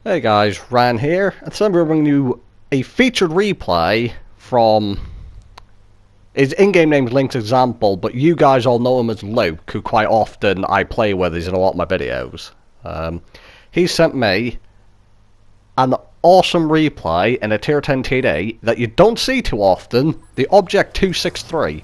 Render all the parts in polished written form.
Hey guys, Ran here, and today we're bringing you a featured replay from his in-game name is Link's Example, but you guys all know him as Luke, who quite often I play with. He's in a lot of my videos. He sent me an awesome replay in a tier 10 TD that you don't see too often, the Object 263.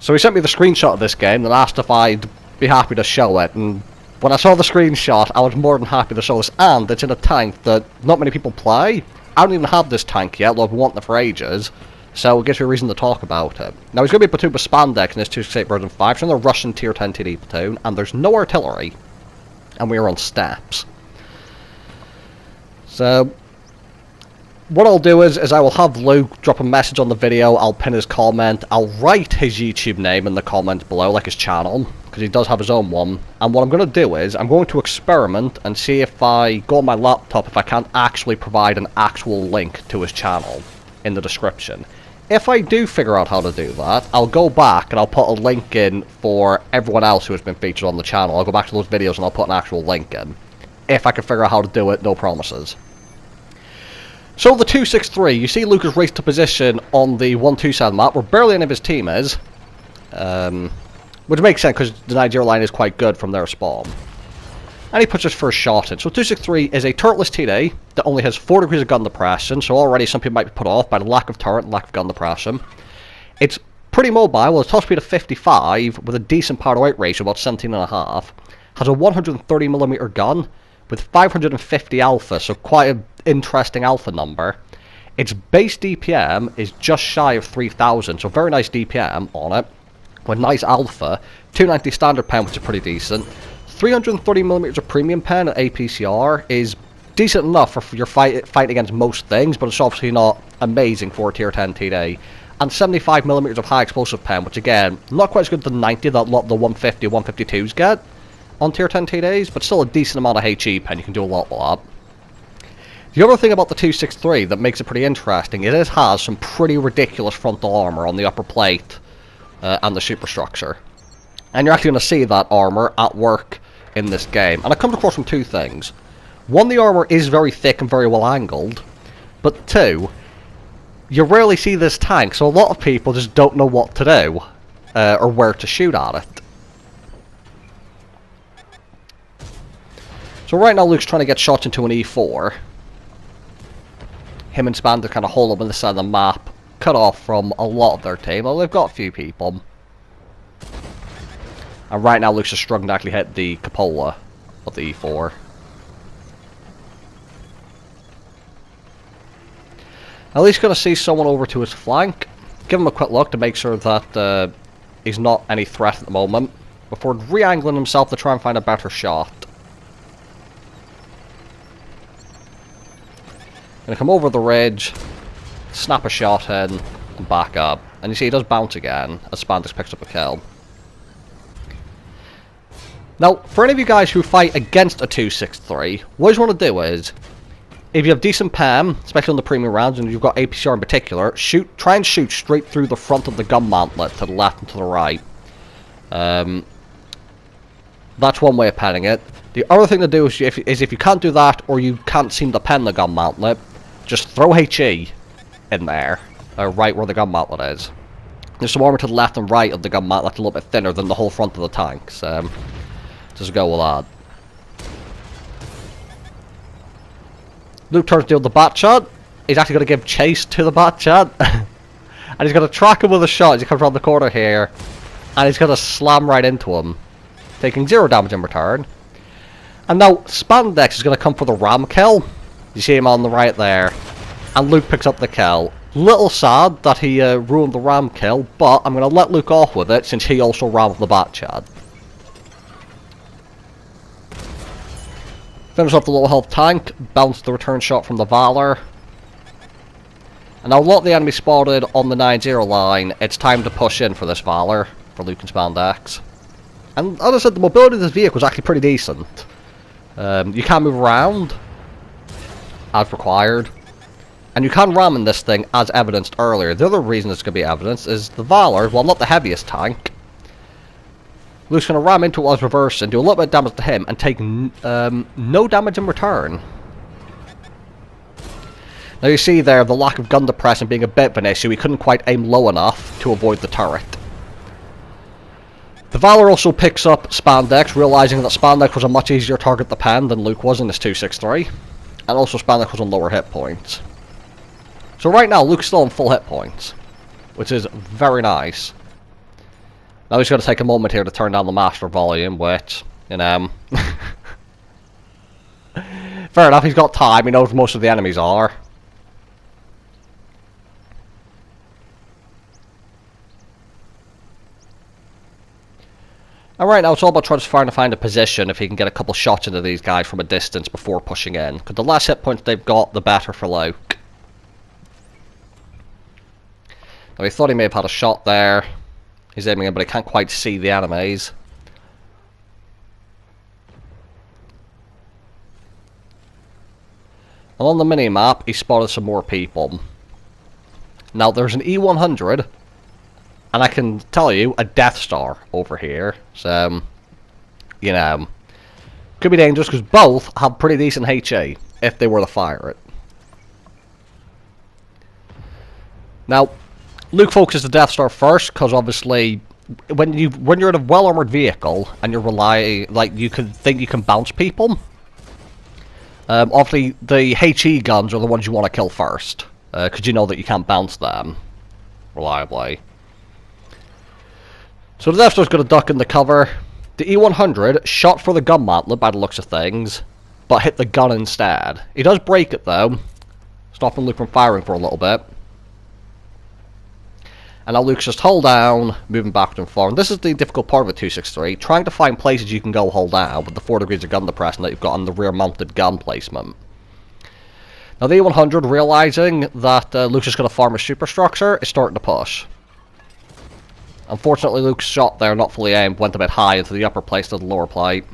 So he sent me the screenshot of this game and asked if I'd be happy to show it, and when I saw the screenshot, I was more than happy to show this, and it's in a tank that not many people play. I don't even have this tank yet, though I've wanted it for ages, so it gives you a reason to talk about it. Now, he's going to be a platoon with Spandex in this 268 version 5, so in the Russian tier 10 TD platoon, and there's no artillery, and we're on steps. So, what I'll do is I will have Luke drop a message on the video, I'll pin his comment, I'll write his YouTube name in the comments below, like his channel, because he does have his own one, and what I'm going to do is, I'm going to experiment and see if I go on my laptop, if I can't actually provide an actual link to his channel in the description. If I do figure out how to do that, I'll go back and I'll put a link in for everyone else who has been featured on the channel. I'll go back to those videos and I'll put an actual link in. If I can figure out how to do it, no promises. So the 263, you see Lucas raced to position on the 127 map, where barely any of his team is. Which makes sense, because the Nigeria line is quite good from their spawn. And he puts his first shot in. So 263 is a turretless TD that only has 4 degrees of gun depression, so already some people might be put off by the lack of turret and lack of gun depression. It's pretty mobile, with a top speed of 55, with a decent power-to-weight ratio, about 17.5. Has a 130mm gun, with 550 alpha, so quite an interesting alpha number. Its base DPM is just shy of 3000, so very nice DPM on it, with nice alpha, 290 standard pen, which is pretty decent. 330mm of premium pen at APCR is decent enough for your fight against most things, but it's obviously not amazing for a tier 10 TD. And 75mm of high explosive pen, which again, not quite as good as the 90 that a lot of the 150, 152s get on tier 10 TDs, but still a decent amount of HE pen, you can do a lot with that. The other thing about the 263 that makes it pretty interesting is it has some pretty ridiculous frontal armor on the upper plate and the superstructure. And you're actually going to see that armor at work in this game. And it comes across from two things. One, the armor is very thick and very well angled, but two, you rarely see this tank, so a lot of people just don't know what to do or where to shoot at it. So right now Luke's trying to get shots into an E4. Him and Spandex kind of hold up on the side of the map, cut off from a lot of their team. Well, they've got a few people. And right now Luke's just struggling to actually hit the cupola of the E4. At least going to see someone over to his flank. Give him a quick look to make sure that he's not any threat at the moment, before re-angling himself to try and find a better shot. Gonna come over the ridge, snap a shot in, and back up. And you see he does bounce again, as Spandex picks up a kill. Now, for any of you guys who fight against a 263, what you want to do is, if you have decent PAM, especially on the premium rounds, and you've got APCR in particular, try and shoot straight through the front of the gun mantlet, to the left and to the right. That's one way of penning it. The other thing to do is if you can't do that, or you can't seem to pen the gun mantlet, just throw HE in there, right where the gun mantlet is. There's some armor to the left and right of the gun mantlet, a little bit thinner than the whole front of the tanks. Just go with that. Luke turns to deal with the bat shot. He's actually going to give chase to the bat shot. And he's going to track him with a shot as he comes around the corner here. And he's going to slam right into him, taking 0 damage in return. And now Spandex is going to come for the ram kill. You see him on the right there. And Luke picks up the kill. Little sad that he ruined the ram kill, but I'm going to let Luke off with it since he also rammed the bat shot. Finish off the low health tank, bounce the return shot from the Valor. And now a lot of the enemy spotted on the 9-0 line, it's time to push in for this Valor, for Luke and Spandex. And as I said, the mobility of this vehicle is actually pretty decent. You can move around, as required. And you can ram in this thing, as evidenced earlier. The other reason it's going to be evidenced is the Valor, while not the heaviest tank, Luke's going to ram into it while he's reversing, do a little bit of damage to him, and take no damage in return. Now you see there the lack of gun depression being a bit of an issue. He couldn't quite aim low enough to avoid the turret. The Valor also picks up Spandex, realising that Spandex was a much easier target to pen than Luke was in his 263. And also Spandex was on lower hit points. So right now Luke's still on full hit points, which is very nice. Now he's going to take a moment here to turn down the master volume, which, you know... fair enough, he's got time, he knows where most of the enemies are. And right now it's all about trying to find a position if he can get a couple shots into these guys from a distance before pushing in. Because the less hit points they've got, the better for Luke. Now he thought he may have had a shot there. He's aiming in, but he can't quite see the enemies. And on the mini-map, he spotted some more people. Now there's an E100... and I can tell you, a Death Star over here. So, you know, could be dangerous because both have pretty decent HE if they were to fire it. Now, Luke focuses the Death Star first because obviously, when you're in a well-armored vehicle and you're you can think you can bounce people. Obviously, the HE guns are the ones you want to kill first because you know that you can't bounce them reliably. So the Death Star's going to duck in the cover. The E100 shot for the gun mantlet by the looks of things, but hit the gun instead. He does break it though, stopping Luke from firing for a little bit. And now Luke's just hold down, moving backward and forward. This is the difficult part of the 263, trying to find places you can go hold down with the 4 degrees of gun depression that you've got on the rear mounted gun placement. Now the E100, realising that Luke's just going to farm his superstructure, is starting to push. Unfortunately, Luke's shot there, not fully aimed, went a bit high into the upper place to the lower plate.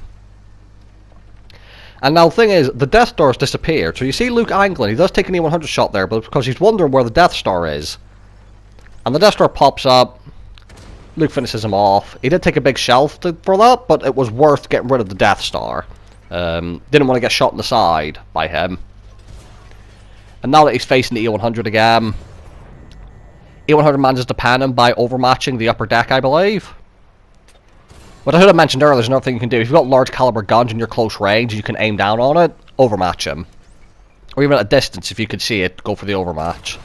And now the thing is, the Death Star's disappeared. So you see Luke angling, he does take an E100 shot there, but it's because he's wondering where the Death Star is. And the Death Star pops up, Luke finishes him off. He did take a big shell for that, but it was worth getting rid of the Death Star. Didn't want to get shot in the side by him. And now that he's facing the E100 again, E100 manages to pan him by overmatching the upper deck, I believe. What I should have mentioned earlier is another thing you can do. If you've got large caliber guns in your close range and you can aim down on it, overmatch him. Or even at a distance, if you can see it, go for the overmatch.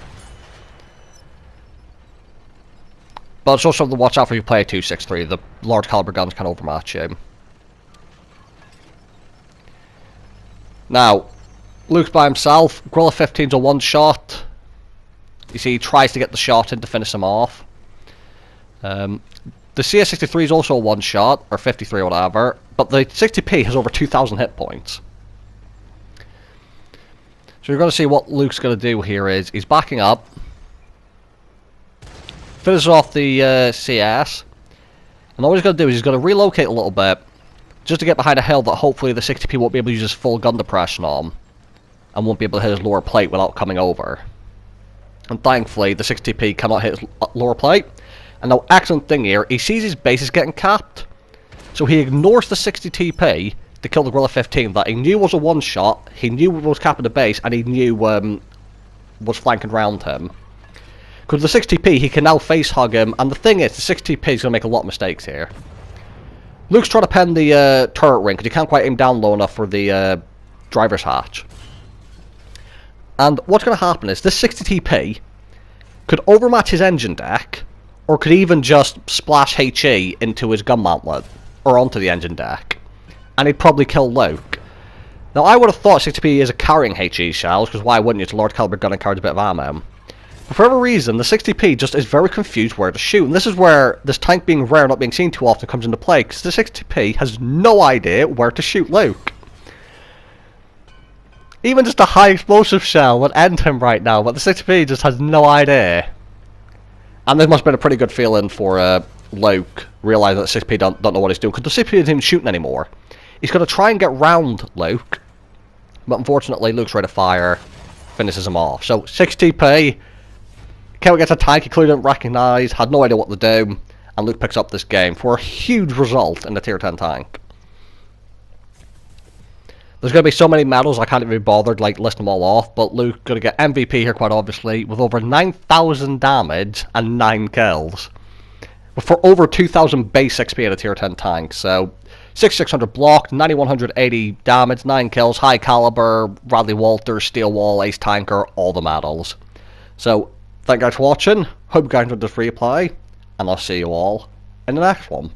But it's also something to watch out for if you play a 263. The large caliber guns can overmatch him. Now, Luke's by himself. Gorilla 15's a one-shot. You see, he tries to get the shot in to finish him off. The CS63 is also a one-shot, or 53 or whatever, but the 60p has over 2,000 hit points. So you're going to see what Luke's going to do here is, he's backing up, finishes off the CS, and all he's going to do is he's going to relocate a little bit, just to get behind a hill that hopefully the 60p won't be able to use his full gun depression on, and won't be able to hit his lower plate without coming over. And thankfully, the 60p cannot hit his lower plate. And now, excellent thing here, he sees his base is getting capped. So he ignores the 60 TP to kill the Gorilla 15 that he knew was a one-shot, he knew was capping the base, and he knew was flanking round him. Because the 60p, he can now face-hug him, and the thing is, the 60p is going to make a lot of mistakes here. Luke's trying to pen the turret ring, because he can't quite aim down low enough for the driver's hatch. And what's going to happen is this 60TP could overmatch his engine deck, or could even just splash HE into his gun mantlet, or onto the engine deck, and he'd probably kill Luke. Now I would have thought 60P is a carrying HE shells, because why wouldn't you? It's a large caliber gun and carries a bit of ammo. But for whatever reason, the 60P just is very confused where to shoot, and this is where this tank being rare, not being seen too often, comes into play, because the 60P has no idea where to shoot Luke. Even just a high explosive shell would end him right now, but the 60p just has no idea. And this must have been a pretty good feeling for Luke, realising that 60p don't know what he's doing, because the 60p isn't even shooting anymore. He's going to try and get round Luke, but unfortunately Luke's ready to fire, finishes him off. So 60p, Kevin gets a tank he clearly didn't recognise, had no idea what to do, and Luke picks up this game for a huge result in the tier 10 tank. There's going to be so many medals I can't even be bothered like listing them all off, but Luke going to get MVP here quite obviously with over 9,000 damage and 9 kills. For over 2,000 base XP at a tier 10 tank, so 6,600 block, 9,180 damage, 9 kills, high caliber, Bradley Walters, Steel Wall, Ace Tanker, all the medals. So, thank you guys for watching, hope you guys enjoyed this replay, and I'll see you all in the next one.